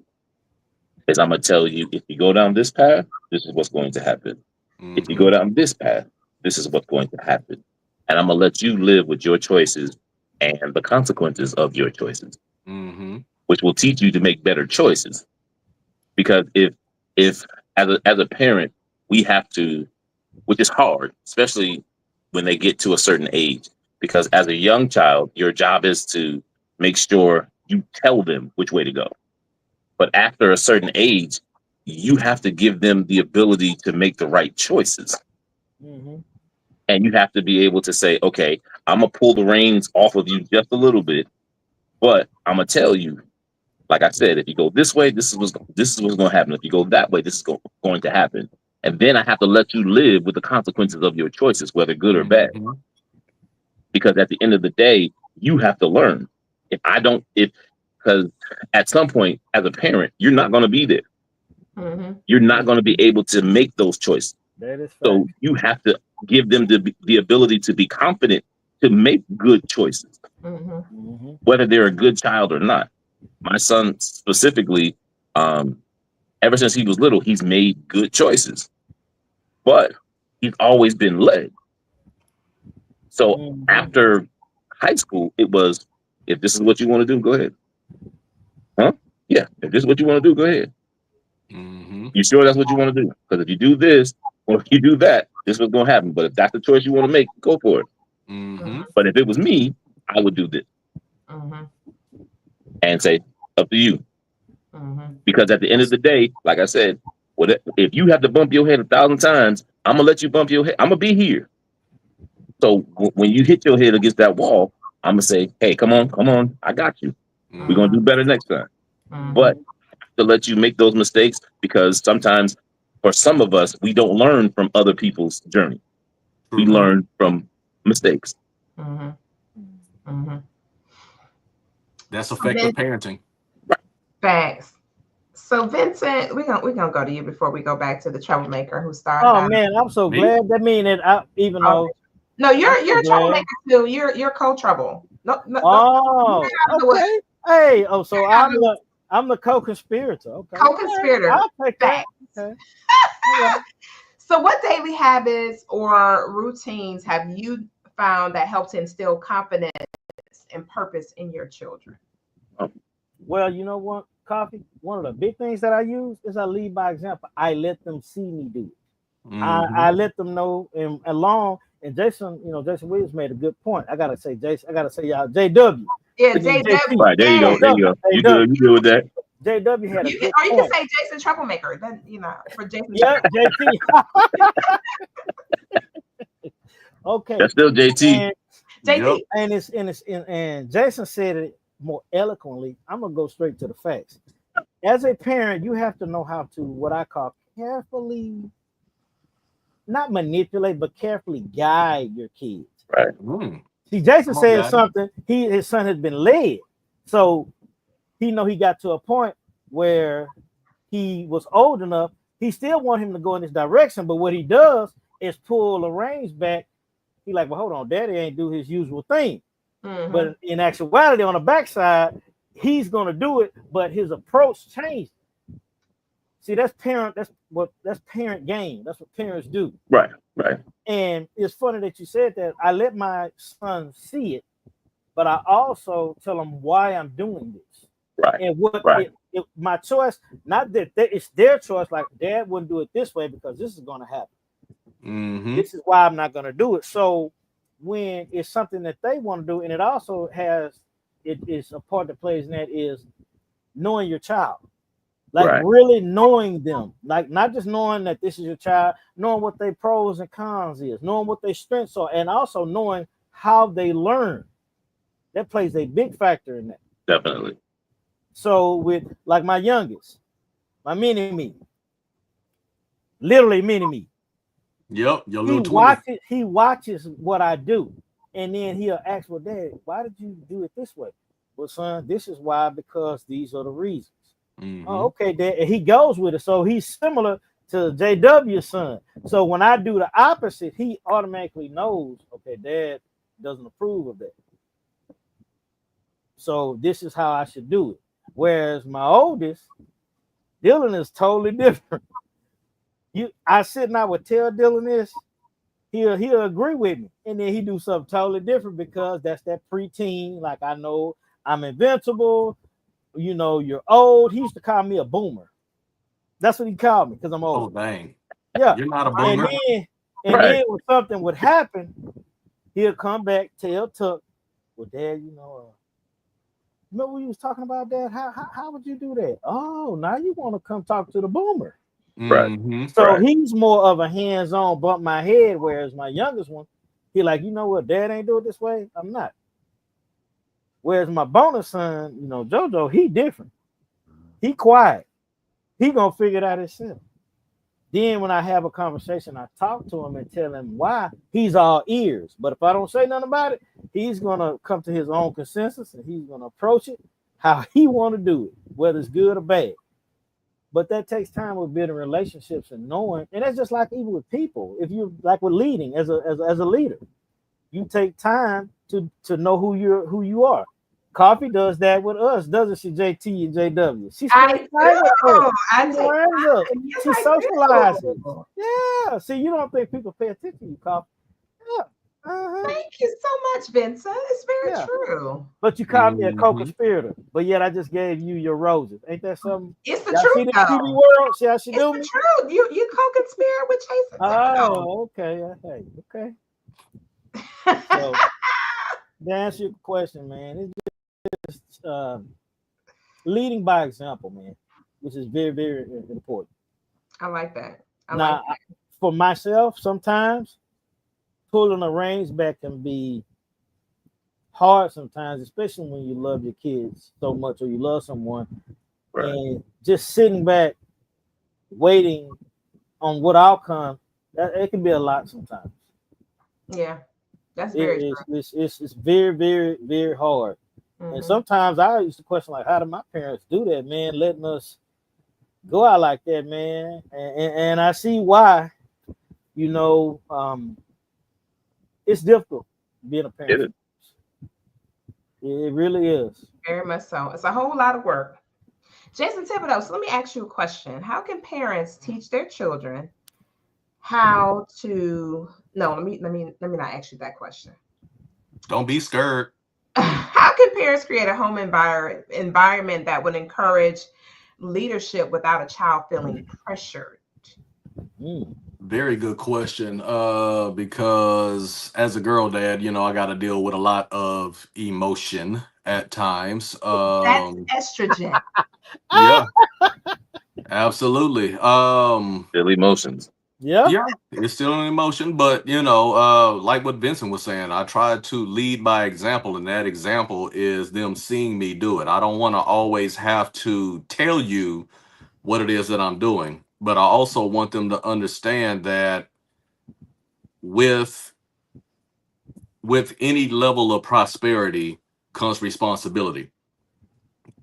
is I'm going to tell you, if you go down this path, this is what's going to happen. If you go down this path, this is what's going to happen. And I'm going to let you live with your choices and the consequences of your choices, which will teach you to make better choices. Because if as a parent, we have to, which is hard, especially when they get to a certain age, because as a young child, your job is to make sure you tell them which way to go. But after a certain age, you have to give them the ability to make the right choices. And you have to be able to say, okay, I'm going to pull the reins off of you just a little bit, but I'm going to tell you, like I said, if you go this way, this is what's going to happen. If you go that way, this is going to happen. And then I have to let you live with the consequences of your choices, whether good or bad. Because at the end of the day, you have to learn. Because at some point, as a parent, you're not going to be there. You're not going to be able to make those choices. So you have to give them the ability to be confident to make good choices, whether they're a good child or not. My son specifically, ever since he was little, he's made good choices, but he's always been led. So after high school, it was, if this is what you want to do, go ahead. Huh? Yeah. If this is what you want to do, go ahead. You sure that's what you want to do? Because if you do this or if you do that, this is what's going to happen. But if that's the choice you want to make, go for it. But if it was me, I would do this. and say, up to you. Mm-hmm. Because at the end of the day, like I said, if you have to bump your head 1,000 times, I'm gonna let you bump your head. I'm gonna be here. So when you hit your head against that wall, I'm gonna say, hey, come on, I got you. We're gonna do better next time. But to let you make those mistakes, because sometimes for some of us, we don't learn from other people's journey. We learn from mistakes. That's effective parenting. Facts. So Vincent, we're gonna go to you before we go back to the troublemaker who started. Oh man, I'm so glad. That means that even though you're a troublemaker too. You're co-trouble. No, oh, okay. Hey, so I'm the co-conspirator. Okay. Co-conspirator. I'll take that. Okay. So what daily habits or routines have you found that help to instill confidence and purpose in your children? Well, you know what, Koffe? One of the big things that I use is I lead by example. I let them see me do it. I let them know and Jason, Jason Williams made a good point. I gotta say y'all, JW. Yeah, JW. Right, there you go. There you go. You good with that? JW had a good or you point. can say Jason Troublemaker. Then for Jason. Yeah, JT. Okay. That's still JT. JT. And Jason said it more eloquently. I'm gonna go straight to the facts. As a parent, you have to know how to what I call carefully, not manipulate, but carefully guide your kids. Right. See, Jason said something. His son has been led, so he got to a point where he was old enough. He still want him to go in this direction, but what he does is pull the reins back. He like, well, hold on, Daddy ain't do his usual thing. But in actuality, on the backside, he's gonna do it, but his approach changed. See, that's parent game. That's what parents do. Right. And it's funny that you said that. I let my son see it, but I also tell him why I'm doing this. Right. And what my choice, not that it's their choice, like Dad wouldn't do it this way because this is gonna happen. This is why I'm not gonna do it. So when it's something that they want to do, and it also is a part that plays in that is knowing your child. Like really knowing them, like not just knowing that this is your child, knowing what their pros and cons is, knowing what their strengths are, and also knowing how they learn. That plays a big factor in that. Definitely. So with like my youngest, my mini-me, literally mini-me. Yep, your little he watches what I do, and then he'll ask, well, Dad, why did you do it this way? Well, son, this is why, because these are the reasons. Oh, okay, Dad. And he goes with it. So he's similar to JW's son. So when I do the opposite, he automatically knows, okay, Dad doesn't approve of that. So this is how I should do it. Whereas my oldest, Dylan, is totally different. I sit and I would tell Dylan this, he'll agree with me, and then he do something totally different because that's that preteen. Like, I know I'm invincible. You're old. He used to call me a boomer. That's what he called me because I'm old. Oh dang! Yeah, you're not a boomer. And then when something would happen, he'll come back, tell Tuck, well, Dad, remember we was talking about that? How would you do that? Oh, now you want to come talk to the boomer. So he's more of a hands-on bump my head, whereas my youngest one, he like, you know what, Dad ain't do it this way. I'm not. Whereas my bonus son, JoJo, he different. He quiet. He gonna figure it out himself. Then when I have a conversation, I talk to him and tell him why. He's all ears. But if I don't say nothing about it, he's gonna come to his own consensus and he's gonna approach it how he want to do it, whether it's good or bad. But that takes time with building relationships and knowing, and that's just like even with people. If you like with leading as a leader, you take time to know who you are. Koffe does that with us, doesn't she, JT and JW? She spends time with us. She socializes. Yeah. See, you don't think people pay attention to you, Koffe. Yeah. Thank you so much, Vincent. It's very true. But you called me a co-conspirator, but yet I just gave you your roses. Ain't that something? It's the truth, though. TV world, see how she do me? It's the truth. You co-conspire with Jason. Oh, okay. Okay. So, to answer your question, man, it's leading by example, man, which is very, very important. I like that. Now, for myself, sometimes pulling the reins back can be hard sometimes, especially when you love your kids so much or you love someone, Right. and just sitting back waiting on what outcome, that it can be a lot sometimes. Yeah, that's very true. It's very, very, very hard. And sometimes I used to question, like, how did my parents do that, man, letting us go out like that, man? And I see why, you know, it's difficult being a parent. It really is. Very much so. It's a whole lot of work. Jason Thibodeau, so let me ask you a question. How can parents teach their children how to let me not ask you that question. Don't be scared. How can parents create a home environment that would encourage leadership without a child feeling pressured? Very good question. Because as a girl dad, I got to deal with a lot of emotion at times. That's estrogen. Yeah, absolutely. Still emotions. Yeah, it's still an emotion, but like what Vincent was saying, I try to lead by example, and that example is them seeing me do it. I don't want to always have to tell you what it is that I'm doing, but I also want them to understand that with any level of prosperity comes responsibility,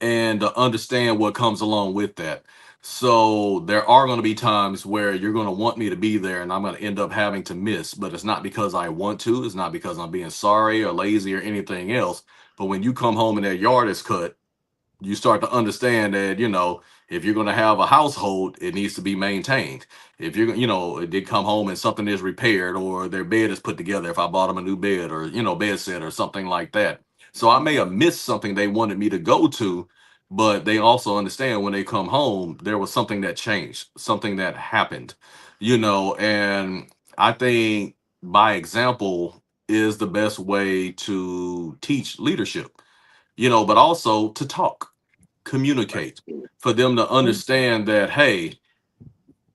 and to understand what comes along with that. So there are going to be times where you're going to want me to be there and I'm going to end up having to miss, but it's not because I want to, it's not because I'm being sorry or lazy or anything else. But when you come home and that yard is cut, you start to understand that, if you're going to have a household, it needs to be maintained. If you're, it did come home and something is repaired or their bed is put together, if I bought them a new bed or, bed set or something like that. So I may have missed something they wanted me to go to, but they also understand when they come home, there was something that changed, something that happened, and I think by example is the best way to teach leadership, but also to talk, communicate, for them to understand that, hey,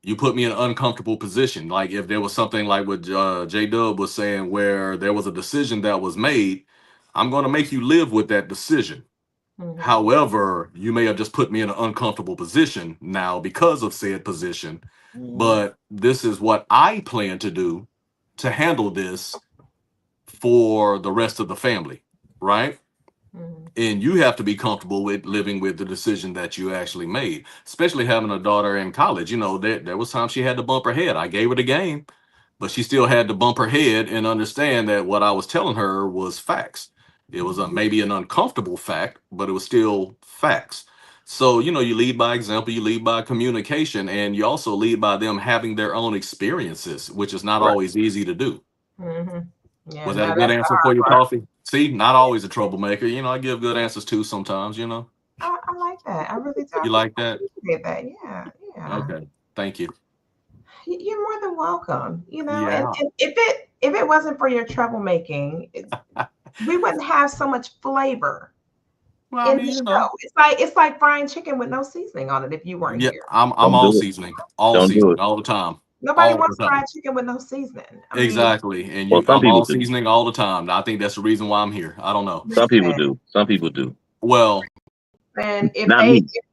you put me in an uncomfortable position. Like if there was something like what J Dub was saying, where there was a decision that was made, I'm going to make you live with that decision. However, you may have just put me in an uncomfortable position now because of said position, but this is what I plan to do to handle this for the rest of the family, right? And you have to be comfortable with living with the decision that you actually made, especially having a daughter in college. There was times she had to bump her head. I gave her the game, but she still had to bump her head and understand that what I was telling her was facts. It was maybe an uncomfortable fact, but it was still facts. So, you lead by example, you lead by communication, and you also lead by them having their own experiences, which is not always easy to do. Yeah, was that a good answer for you, Koffe? See, not always a troublemaker. I give good answers too sometimes, I like that. I really do. You like that? That. Yeah. Okay. Thank you. You're more than welcome. Yeah. And if it wasn't for your troublemaking, we wouldn't have so much flavor in the show. It's like frying chicken with no seasoning on it if you weren't here. I'm all seasoning. All seasoning all the time. Nobody wants fried chicken with no seasoning. Exactly. And I'm all seasoning all the time. I think that's the reason why I'm here. I don't know. Some people do. Some people do. Well, and if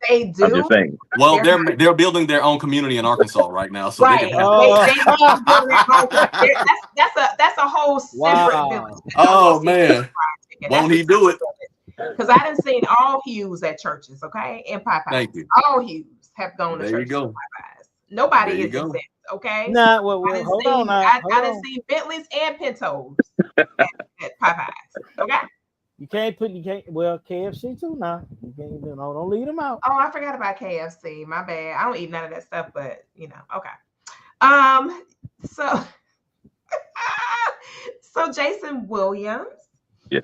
they do, I'm just saying. Well, they're building their own community in Arkansas right now, so right. They can that's a whole separate village. Oh man, won't he do it? Because I done seen all hues at churches, okay, and Popeyes. Thank you. All hues have gone to churches. Popeyes. Nobody is exempt, okay? Nah, well, hold on. I done seen Bentleys and Pintos at Popeyes, okay? You can't KFC too now. You can't don't leave them out. Oh, I forgot about KFC. My bad. I don't eat none of that stuff, but okay. So Jason Williams. Yeah.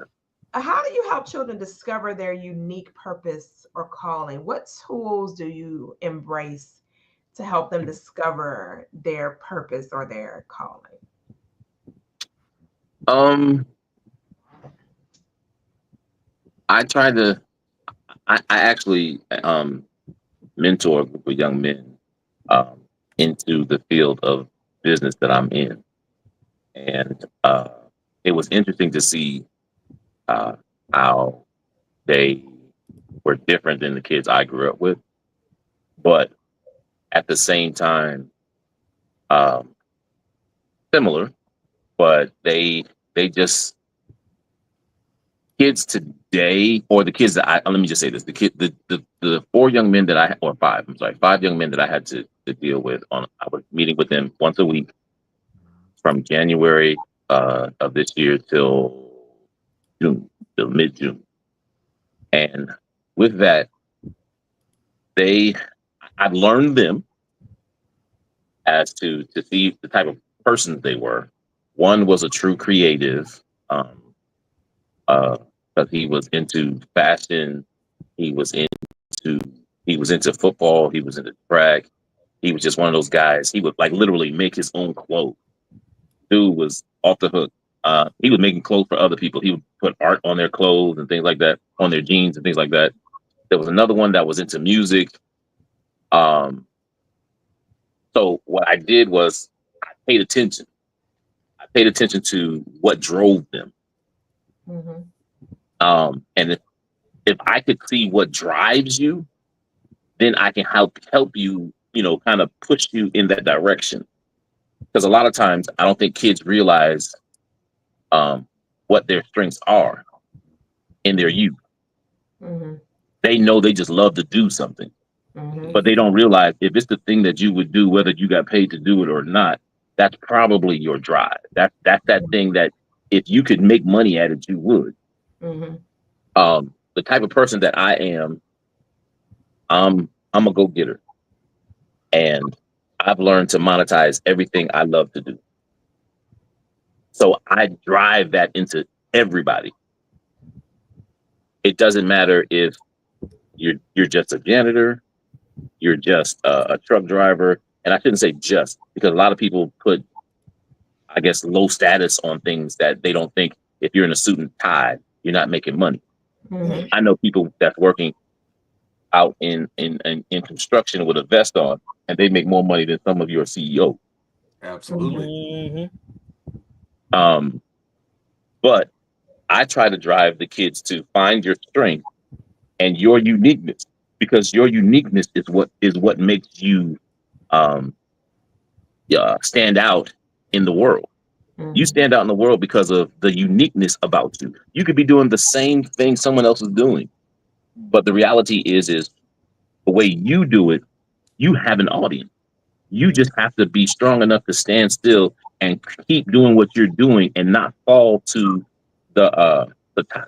How do you help children discover their unique purpose or calling? What tools do you embrace to help them discover their purpose or their calling? I try to I actually mentor a group of young men into the field of business that I'm in, and it was interesting to see how they were different than the kids I grew up with, but at the same time um, similar. But they just kids today, or the kids that let me just say this: the 4 young men that or 5, I'm sorry, 5 young men that I had to deal with I was meeting with them once a week from January of this year till June, till mid-June. And with that, I learned them as to see the type of persons they were. One was a true creative, because he was into fashion, he was into football, he was into track. He was just one of those guys. He would like literally make his own clothes. Dude was off the hook. He was making clothes for other people. He would put art on their clothes and things like that, on their jeans and things like that. There was another one that was into music. So what I did was I paid attention. I paid attention to what drove them. And if I could see what drives you, then I can help you, kind of push you in that direction. Because a lot of times I don't think kids realize what their strengths are in their youth. They know they just love to do something, but they don't realize if it's the thing that you would do, whether you got paid to do it or not, that's probably your drive. That's that thing that if you could make money at it, you would. The type of person that I am, I'm a go-getter, and I've learned to monetize everything I love to do. So I drive that into everybody. It doesn't matter if you're just a janitor, you're just a truck driver, and I shouldn't say just, because a lot of people put, I guess, low status on things that they don't think if you're in a suit and tie, you're not making money. I know people that's working out in construction with a vest on, and they make more money than some of your CEO. Absolutely. But I try to drive the kids to find your strength and your uniqueness, because your uniqueness is what makes you stand out in the world. You stand out in the world because of the uniqueness about you. You could be doing the same thing someone else is doing, but the reality is the way you do it, you have an audience. You just have to be strong enough to stand still and keep doing what you're doing and not fall to the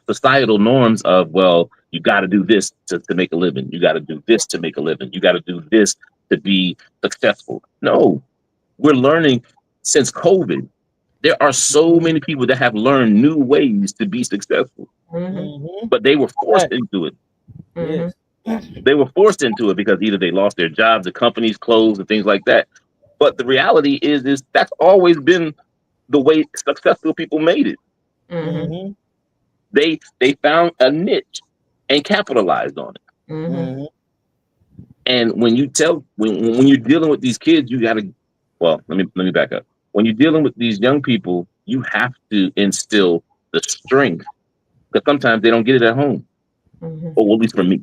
societal norms of, well, you got to do this to make a living. You got to do this to make a living. You got to do this to be successful. No, we're learning since COVID. There are so many people that have learned new ways to be successful, but they were forced into it. They were forced into it because either they lost their jobs, the companies closed, and things like that. But the reality is that's always been the way successful people made it. They found a niche and capitalized on it. And when you when you're dealing with these kids, you gotta, well, let me back up. When you're dealing with these young people, you have to instill the strength, because sometimes they don't get it at home. Or at least for me.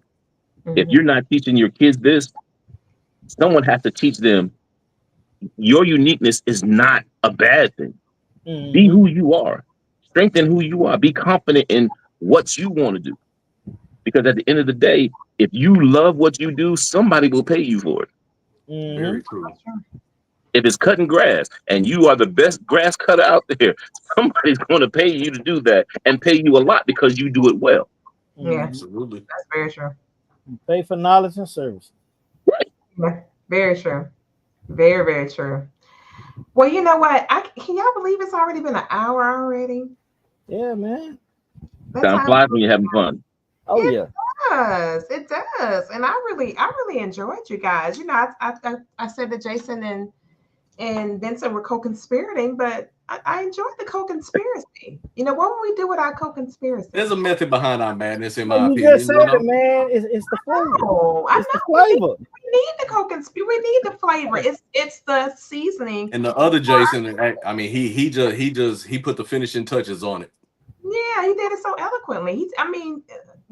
If you're not teaching your kids this, someone has to teach them your uniqueness is not a bad thing. Be who you are. Strengthen who you are. Be confident in what you want to do. Because at the end of the day, if you love what you do, somebody will pay you for it. Very true. If it's cutting grass and you are the best grass cutter out there, somebody's going to pay you to do that, and pay you a lot because you do it well. Yeah, absolutely. that's very true. Pay for knowledge and service. Right. Yeah, very true. Very, very true. Well, you know what? Can y'all believe it's already been an hour already? Yeah, man. Time flies when you're having fun. Oh yeah. It does, and I really enjoyed you guys. You know, I said to Jason and Vincent were co-conspirating, but I enjoyed the co-conspiracy. You know, what would we do without co-conspiracy? There's a method behind our madness, in my You just opinion. said You it, know, man. It's the flavor. Oh, I It's the know. flavor. We need the co-conspiracy. We need the flavor. It's the seasoning. and the other Jason, I mean, he put the finishing touches on it. Yeah, he did it so eloquently. I mean,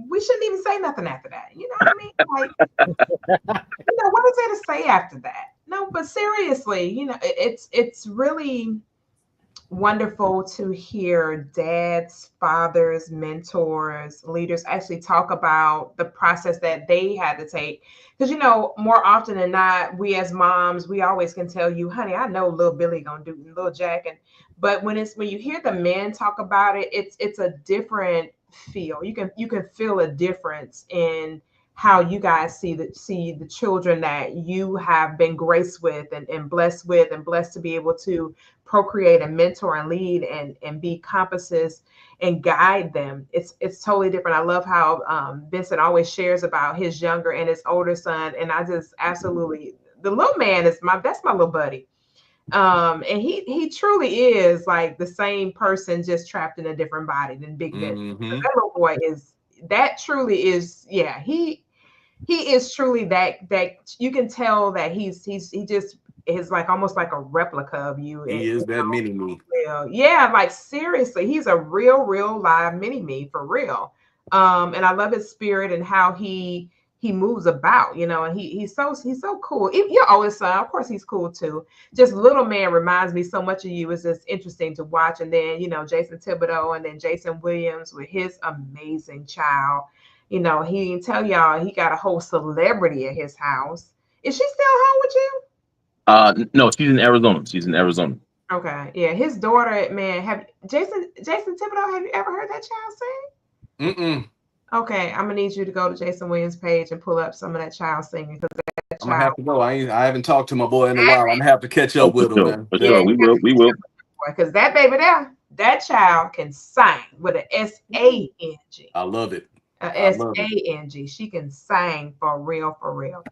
we shouldn't even say nothing after that. You know what I mean? Like, you know, what is there to say after that? No, but seriously, you know, it's really wonderful to hear dads, fathers, mentors, leaders actually talk about the process that they had to take. Because, you know, more often than not, we as moms, we always can tell you, honey, I know little Billy gonna do little Jack. But when you hear the men talk about it, it's a different feel. You can feel a difference in how you guys see the children that you have been graced with and blessed to be able to procreate and mentor and lead and be compasses and guide them. It's totally different. I love how Vincent always shares about his younger and his older son, and I just absolutely, the little man is that's my little buddy. And he truly is like the same person, just trapped in a different body than Big Vincent. Mm-hmm. That little boy truly is, yeah, he is truly that you can tell that he just is like almost like a replica of you. He is that mini me. Yeah, like seriously, he's a real live mini me for real. And I love his spirit and how he moves about, you know, and he's so cool. Your oldest son, of course, he's cool too. Just little man reminds me so much of you. It's just interesting to watch. And then, you know, Jason Thibodeau and then Jason Williams with his amazing child. You know, he didn't tell y'all he got a whole celebrity at his house. Is she still home with you? No, she's in Arizona. She's in Arizona. Okay, yeah, his daughter, man. Have Jason Thibodeau? Have you ever heard that child sing? Mm-mm. Okay, I'm gonna need you to go to Jason Williams' page and pull up some of that child singing, because that I'm gonna have child. to go. I haven't talked to my boy in a while. I'm gonna have to catch up with him, man. For sure. We will. Because that baby there, that child can sing with an S-A-N-G. I love it. S-A-N-G. She can sing for real, for real.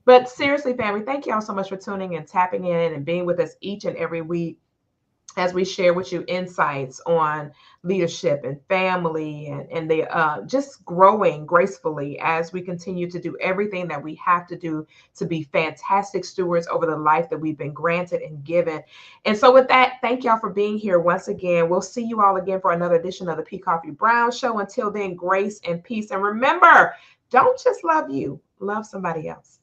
But seriously, family, thank y'all so much for tuning and tapping in and being with us each and every week as we share with you insights on leadership and family and the just growing gracefully as we continue to do everything that we have to do to be fantastic stewards over the life that we've been granted and given. And so with that, thank y'all for being here once again. We'll see you all again for another edition of the P. Coffee Brown Show. Until then, grace and peace. And remember, don't just love you, love somebody else.